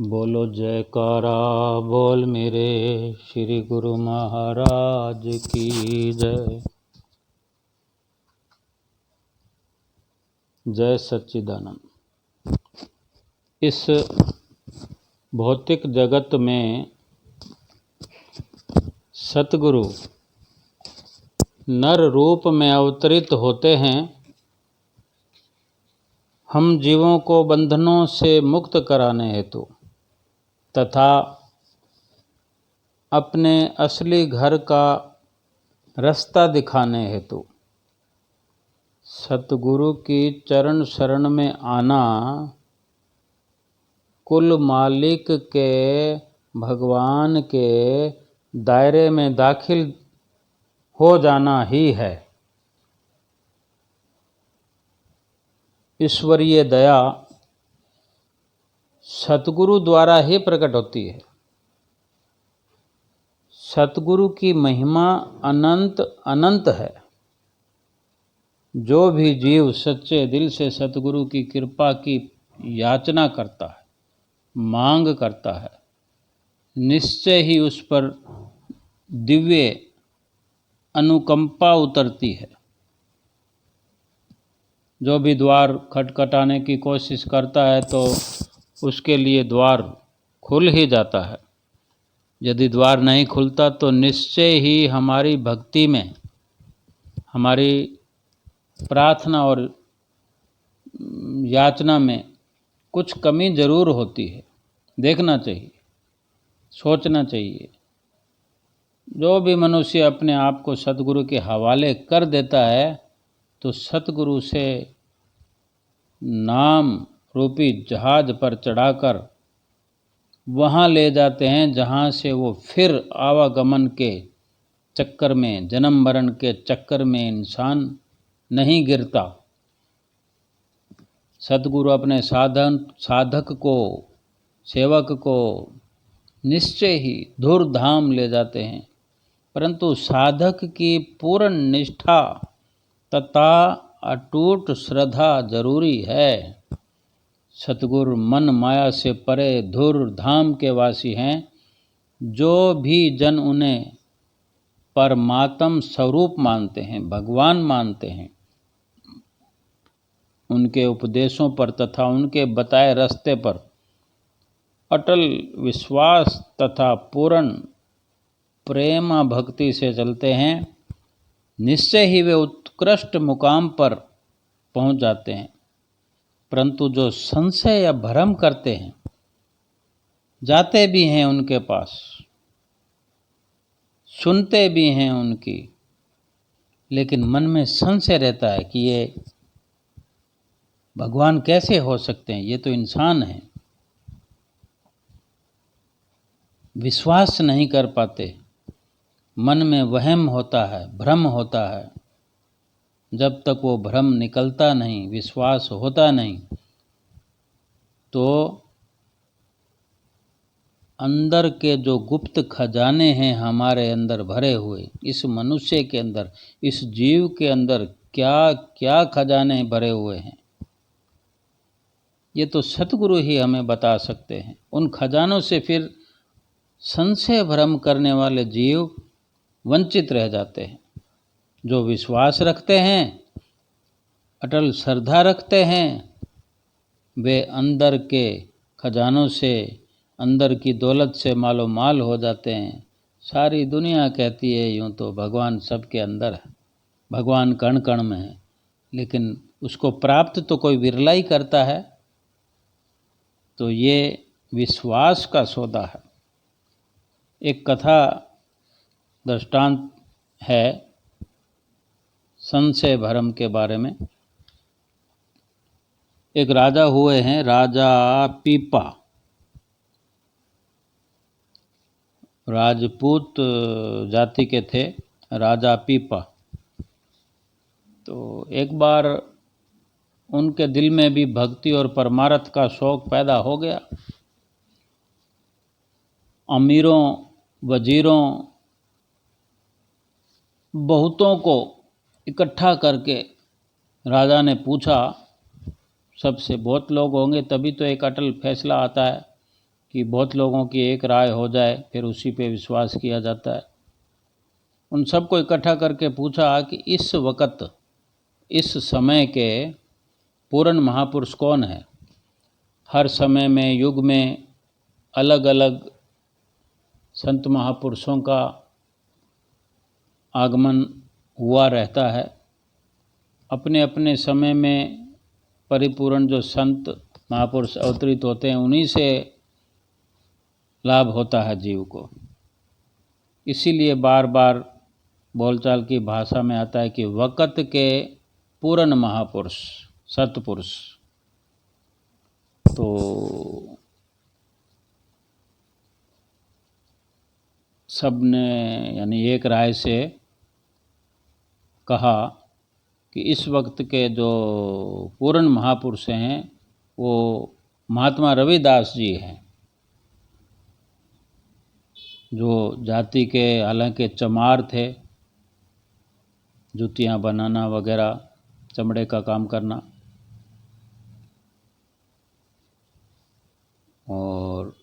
बोलो जयकारा बोल मेरे श्री गुरु महाराज की जय। जय सच्चिदानंद। इस भौतिक जगत में सतगुरु नर रूप में अवतरित होते हैं। हम जीवों को बंधनों से मुक्त कराने हेतु तथा अपने असली घर का रास्ता दिखाने हेतु सतगुरु की चरण शरण में आना कुल मालिक के भगवान के दायरे में दाखिल हो जाना ही है। ईश्वरीय दया सतगुरु द्वारा ही प्रकट होती है। सतगुरु की महिमा अनंत अनंत है। जो भी जीव सच्चे दिल से सतगुरु की कृपा की याचना करता है, मांग करता है, निश्चय ही उस पर दिव्य अनुकंपा उतरती है। जो भी द्वार खटखटाने की कोशिश करता है तो उसके लिए द्वार खुल ही जाता है। यदि द्वार नहीं खुलता तो निश्चय ही हमारी भक्ति में, हमारी प्रार्थना और याचना में कुछ कमी जरूर होती है। देखना चाहिए, सोचना चाहिए। जो भी मनुष्य अपने आप को सतगुरु के हवाले कर देता है तो सतगुरु से नाम रूपी जहाज पर चढ़ाकर वहाँ ले जाते हैं जहाँ से वो फिर आवागमन के चक्कर में, जन्म मरण के चक्कर में इंसान नहीं गिरता। सतगुरु अपने साधक को, सेवक को निश्चय ही धूर धाम ले जाते हैं, परंतु साधक की पूर्ण निष्ठा तथा अटूट श्रद्धा जरूरी है। सतगुरु मन माया से परे धूर धाम के वासी हैं। जो भी जन उन्हें परमात्म स्वरूप मानते हैं, भगवान मानते हैं, उनके उपदेशों पर तथा उनके बताए रास्ते पर अटल विश्वास तथा पूर्ण प्रेम भक्ति से चलते हैं, निश्चय ही वे उत्कृष्ट मुकाम पर पहुंच जाते हैं। परंतु जो संशय या भ्रम करते हैं, जाते भी हैं उनके पास, सुनते भी हैं उनकी, लेकिन मन में संशय रहता है कि ये भगवान कैसे हो सकते हैं, ये तो इंसान हैं। विश्वास नहीं कर पाते, मन में वहम होता है, भ्रम होता है। जब तक वो भ्रम निकलता नहीं, विश्वास होता नहीं, तो अंदर के जो गुप्त खजाने हैं हमारे अंदर भरे हुए, इस मनुष्य के अंदर, इस जीव के अंदर क्या क्या खजाने भरे हुए हैं, ये तो सतगुरु ही हमें बता सकते हैं। उन खजानों से फिर संशय भ्रम करने वाले जीव वंचित रह जाते हैं। जो विश्वास रखते हैं, अटल श्रद्धा रखते हैं, वे अंदर के खजानों से, अंदर की दौलत से मालो माल हो जाते हैं। सारी दुनिया कहती है यूँ तो भगवान सबके अंदर है, भगवान कण कण में है, लेकिन उसको प्राप्त तो कोई विरला ही करता है। तो ये विश्वास का सौदा है। एक कथा दृष्टांत है संशय भ्रम के बारे में। एक राजा हुए हैं, राजा पीपा, राजपूत जाति के थे, राजा पीपा। तो एक बार उनके दिल में भी भक्ति और परमार्थ का शौक पैदा हो गया। अमीरों, वजीरों, बहुतों को इकट्ठा करके राजा ने पूछा, सबसे बहुत लोग होंगे तभी तो एक अटल फैसला आता है कि बहुत लोगों की एक राय हो जाए फिर उसी पे विश्वास किया जाता है। उन सबको इकट्ठा करके पूछा कि इस वक्त इस समय के पूर्ण महापुरुष कौन है। हर समय में युग में अलग अलग संत महापुरुषों का आगमन हुआ रहता है। अपने अपने समय में परिपूर्ण जो संत महापुरुष अवतरित होते हैं उन्हीं से लाभ होता है जीव को। इसीलिए बार बार बोलचाल की भाषा में आता है कि वक़्त के पूर्ण महापुरुष सतपुरुष। तो सब ने यानी एक राय से कहा कि इस वक्त के जो पूर्ण महापुरुष हैं वो महात्मा रविदास जी हैं, जो जाति के हालांकि चमार थे, जूतियां बनाना वगैरह, चमड़े का काम करना। और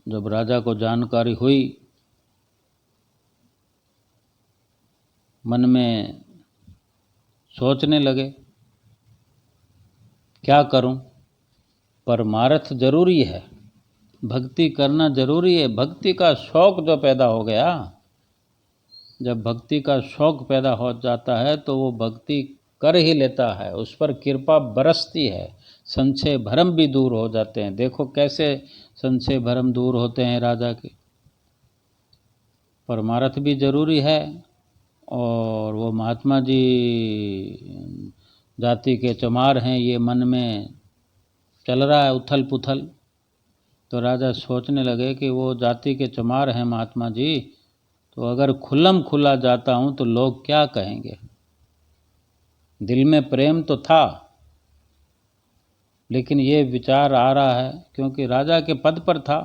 जब राजा को जानकारी हुई, मन में सोचने लगे क्या करूं, परमार्थ जरूरी है, भक्ति करना जरूरी है। भक्ति का शौक जो पैदा हो गया, जब भक्ति का शौक पैदा हो जाता है तो वो भक्ति कर ही लेता है, उस पर कृपा बरसती है, संशय भ्रम भी दूर हो जाते हैं। देखो कैसे संशय भ्रम दूर होते हैं राजा के। परमार्थ भी जरूरी है और वो महात्मा जी जाति के चमार हैं, ये मन में चल रहा है उथल पुथल। तो राजा सोचने लगे कि वो जाति के चमार हैं महात्मा जी, तो अगर खुल्लम खुला जाता हूँ तो लोग क्या कहेंगे। दिल में प्रेम तो था, लेकिन ये विचार आ रहा है क्योंकि राजा के पद पर था।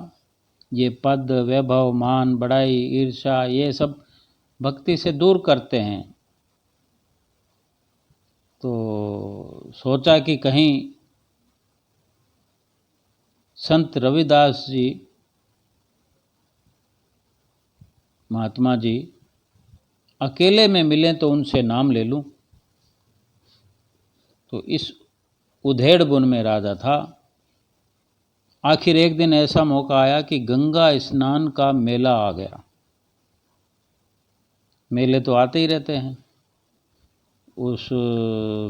ये पद, वैभव, मान, बड़ाई, ईर्ष्या, ये सब भक्ति से दूर करते हैं। तो सोचा कि कहीं संत रविदास जी महात्मा जी अकेले में मिलें तो उनसे नाम ले लूं। तो इस उधेड़ बुन में राजा था। आखिर एक दिन ऐसा मौका आया कि गंगा स्नान का मेला आ गया। मेले तो आते ही रहते हैं। उस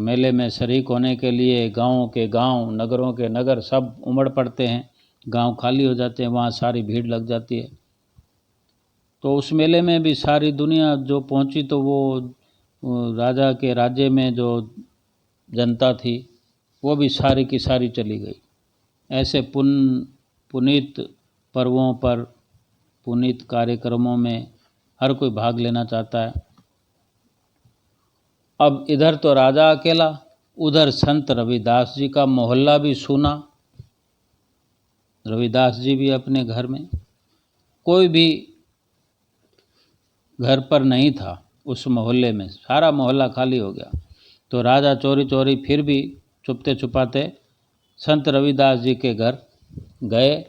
मेले में शरीक होने के लिए गांवों के गांव, नगरों के नगर सब उमड़ पड़ते हैं। गांव खाली हो जाते हैं, वहाँ सारी भीड़ लग जाती है। तो उस मेले में भी सारी दुनिया जो पहुंची, तो वो राजा के राज्य में जो जनता थी वो भी सारी की सारी चली गई। ऐसे पुनीत पर्वों पर, पुनीत कार्यक्रमों में हर कोई भाग लेना चाहता है। अब इधर तो राजा अकेला, उधर संत रविदास जी का मोहल्ला भी सूना। रविदास जी भी अपने घर में, कोई भी घर पर नहीं था उस मोहल्ले में, सारा मोहल्ला खाली हो गया। तो राजा चोरी चोरी फिर भी छुपते छुपाते संत रविदास जी के घर गए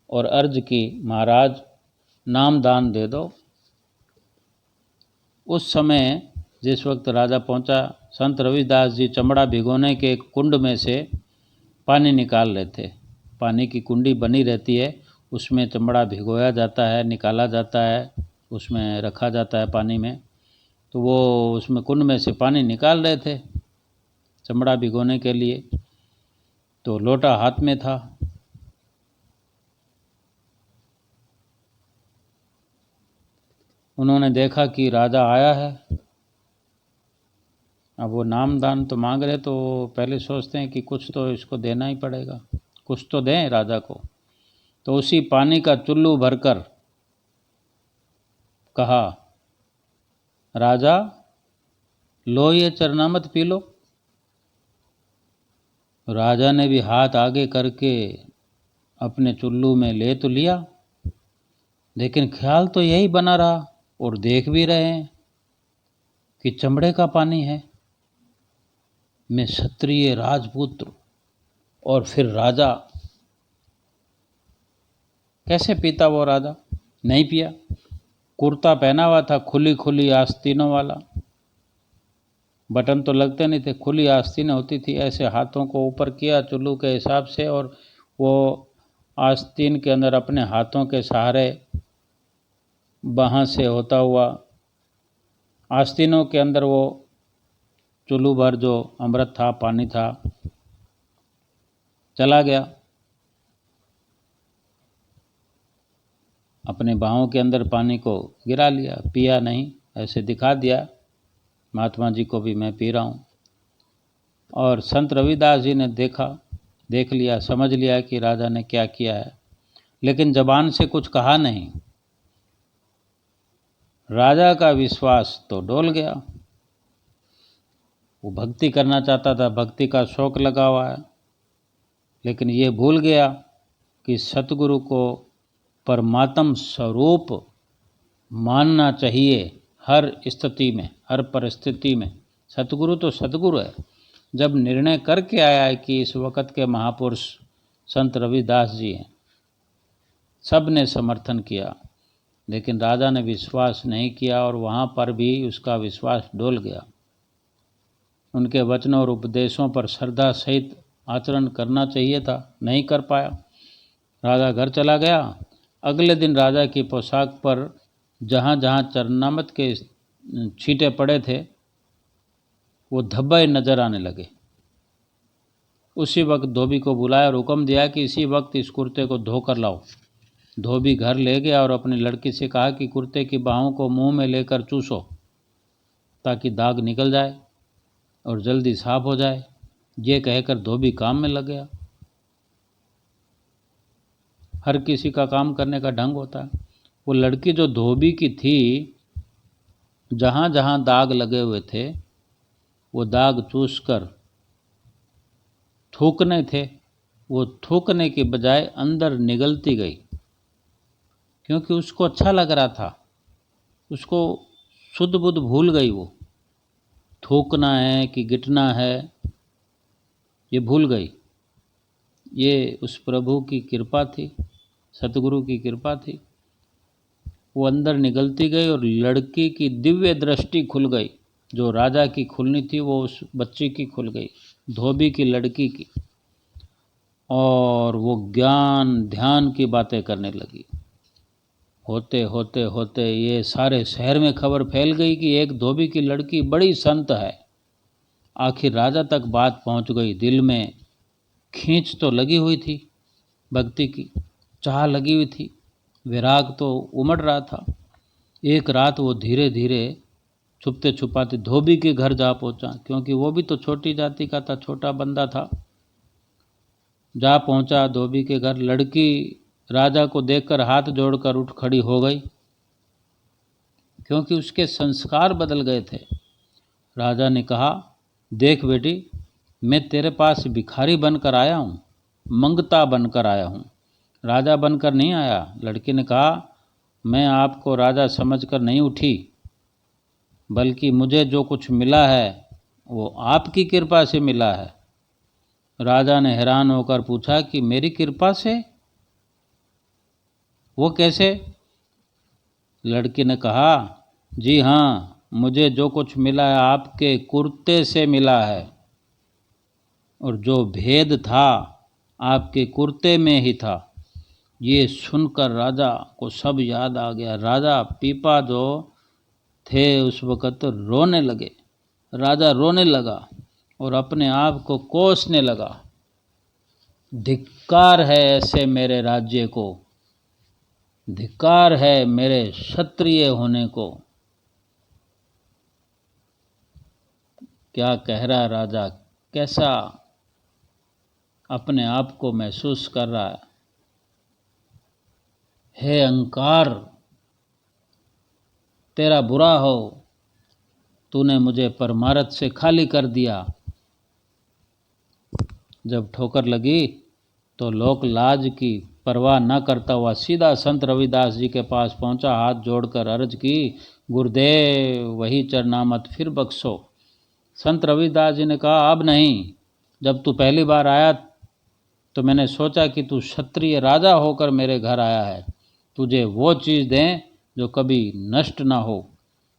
और अर्ज की, महाराज नाम दान दे दो। उस समय जिस वक्त राजा पहुंचा, संत रविदास जी चमड़ा भिगोने के कुंड में से पानी निकाल रहे थे। पानी की कुंडी बनी रहती है, उसमें चमड़ा भिगोया जाता है, निकाला जाता है, उसमें रखा जाता है पानी में। तो वो उसमें कुंड में से पानी निकाल रहे थे चमड़ा भिगोने के लिए। तो लोटा हाथ में था। उन्होंने देखा कि राजा आया है। अब वो नाम दान तो मांग रहे, तो पहले सोचते हैं कि कुछ तो इसको देना ही पड़ेगा, कुछ तो दें राजा को। तो उसी पानी का चुल्लू भरकर कहा, राजा लो ये चरनामत पी लो। राजा ने भी हाथ आगे करके अपने चुल्लू में ले तो लिया, लेकिन ख्याल तो यही बना रहा और देख भी रहे हैं कि चमड़े का पानी है। मैं क्षत्रिय राजपुत्र और फिर राजा, कैसे पीता वो राजा? नहीं पिया। कुर्ता पहना हुआ था, खुली खुली आस्तीनों वाला, बटन तो लगते नहीं थे, खुली आस्तीनें होती थी। ऐसे हाथों को ऊपर किया चुल्लू के हिसाब से, और वो आस्तीन के अंदर अपने हाथों के सहारे वहाँ से होता हुआ आस्तीनों के अंदर वो चुल्लू भर जो अमृत था, पानी था, चला गया। अपने बाहों के अंदर पानी को गिरा लिया, पिया नहीं, ऐसे दिखा दिया महात्मा जी को भी मैं पी रहा हूँ। और संत रविदास जी ने देख लिया, समझ लिया कि राजा ने क्या किया है, लेकिन जबान से कुछ कहा नहीं। राजा का विश्वास तो डोल गया। वो भक्ति करना चाहता था, भक्ति का शौक लगा हुआ है, लेकिन ये भूल गया कि सतगुरु को परमात्म स्वरूप मानना चाहिए हर स्थिति में, हर परिस्थिति में। सतगुरु तो सतगुरु है। जब निर्णय करके आया है कि इस वक़्त के महापुरुष संत रविदास जी हैं, सब ने समर्थन किया, लेकिन राजा ने विश्वास नहीं किया और वहाँ पर भी उसका विश्वास डोल गया। उनके वचनों और उपदेशों पर श्रद्धा सहित आचरण करना चाहिए था, नहीं कर पाया। राजा घर चला गया। अगले दिन राजा की पोशाक पर जहाँ जहाँ चरणामृत के छींटे पड़े थे वो धब्बे नजर आने लगे। उसी वक्त धोबी को बुलाया और हुक्म दिया कि इसी वक्त इस कुर्ते को धोकर लाओ। धोबी घर ले गया और अपनी लड़की से कहा कि कुर्ते की बाहों को मुंह में लेकर चूसो ताकि दाग निकल जाए और जल्दी साफ हो जाए। ये कहकर धोबी काम में लग गया। हर किसी का काम करने का ढंग होता है। वो लड़की जो धोबी की थी, जहाँ जहाँ दाग लगे हुए थे वो दाग चूस कर थूकने थे, वो थूकने के बजाय अंदर निगलती गई, क्योंकि उसको अच्छा लग रहा था। उसको शुद्ध बुद्ध भूल गई। वो थूकना है कि गिटना है ये भूल गई। ये उस प्रभु की कृपा थी, सतगुरु की कृपा थी। वो अंदर निगलती गई और लड़की की दिव्य दृष्टि खुल गई। जो राजा की खुलनी थी वो उस बच्ची की खुल गई, धोबी की लड़की की। और वो ज्ञान ध्यान की बातें करने लगी। होते होते होते ये सारे शहर में खबर फैल गई कि एक धोबी की लड़की बड़ी संत है। आखिर राजा तक बात पहुंच गई। दिल में खींच तो लगी हुई थी, भक्ति की चाह लगी हुई थी, विराग तो उमड़ रहा था। एक रात वो धीरे धीरे छुपते छुपाते धोबी के घर जा पहुंचा, क्योंकि वो भी तो छोटी जाति का था, छोटा बंदा था। जा पहुंचा धोबी के घर। लड़की राजा को देखकर हाथ जोड़कर उठ खड़ी हो गई, क्योंकि उसके संस्कार बदल गए थे। राजा ने कहा, देख बेटी, मैं तेरे पास भिखारी बनकर आया हूँ, मंगता बनकर आया हूँ, राजा बनकर नहीं आया। लड़की ने कहा, मैं आपको राजा समझकर नहीं उठी, बल्कि मुझे जो कुछ मिला है वो आपकी कृपा से मिला है। राजा ने हैरान होकर पूछा कि मेरी कृपा से? वो कैसे? लड़की ने कहा, जी हाँ, मुझे जो कुछ मिला है आपके कुर्ते से मिला है, और जो भेद था आपके कुर्ते में ही था। ये सुनकर राजा को सब याद आ गया। राजा पीपा जो थे उस वक़्त रोने लगे। राजा रोने लगा और अपने आप को कोसने लगा। धिक्कार है ऐसे मेरे राज्य को, धिक्कार है मेरे क्षत्रिय होने को। क्या कह रहा राजा, कैसा अपने आप को महसूस कर रहा है। हे अहंकार, तेरा बुरा हो, तूने मुझे परमार्थ से खाली कर दिया। जब ठोकर लगी तो लोक लाज की परवाह न करता हुआ सीधा संत रविदास जी के पास पहुंचा। हाथ जोड़कर अर्ज की, गुरुदेव वही चरणामृत फिर बख्शो। संत रविदास जी ने कहा, अब नहीं, जब तू पहली बार आया तो मैंने सोचा कि तू क्षत्रिय राजा होकर मेरे घर आया है, तुझे वो चीज़ दें जो कभी नष्ट ना हो।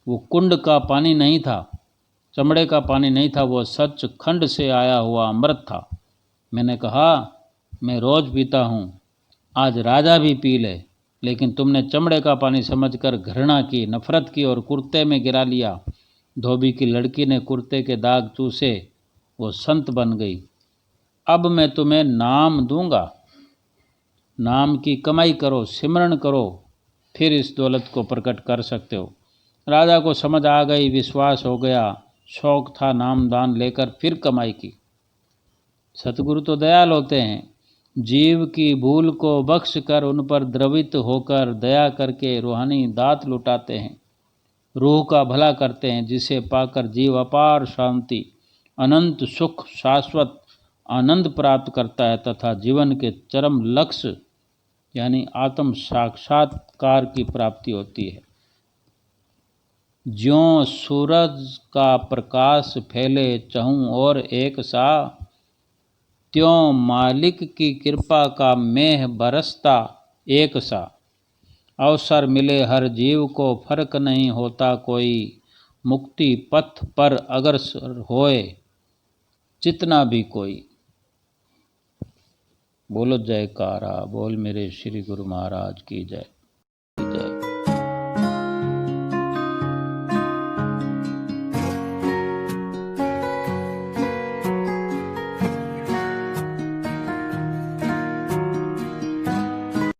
वो कुंड का पानी नहीं था, चमड़े का पानी नहीं था, वो सच खंड से आया हुआ अमृत था। मैंने कहा, मैं रोज़ पीता हूँ, आज राजा भी पी ले। लेकिन तुमने चमड़े का पानी समझकर घृणा की, नफरत की और कुर्ते में गिरा लिया। धोबी की लड़की ने कुर्ते के दाग चूसे, वो संत बन गई। अब मैं तुम्हें नाम दूंगा, नाम की कमाई करो, सिमरन करो, फिर इस दौलत को प्रकट कर सकते हो। राजा को समझ आ गई, विश्वास हो गया, शौक था नाम दान लेकर फिर कमाई की। सतगुरु तो दयाल होते हैं, जीव की भूल को बख्श कर उन पर द्रवित होकर दया करके रूहानी दात लुटाते हैं, रूह का भला करते हैं, जिसे पाकर जीव अपार शांति, अनंत सुख, शाश्वत आनंद प्राप्त करता है तथा जीवन के चरम लक्ष्य यानी आत्म साक्षात्कार की प्राप्ति होती है। ज्यों सूरज का प्रकाश फैले चहुं और एक सा, त्यों मालिक की कृपा का मेह बरसता एक सा। अवसर मिले हर जीव को, फर्क नहीं होता कोई, मुक्ति पथ पर अग्रसर होए जितना भी कोई। बोलो जयकारा, बोल मेरे श्री गुरु महाराज की जय।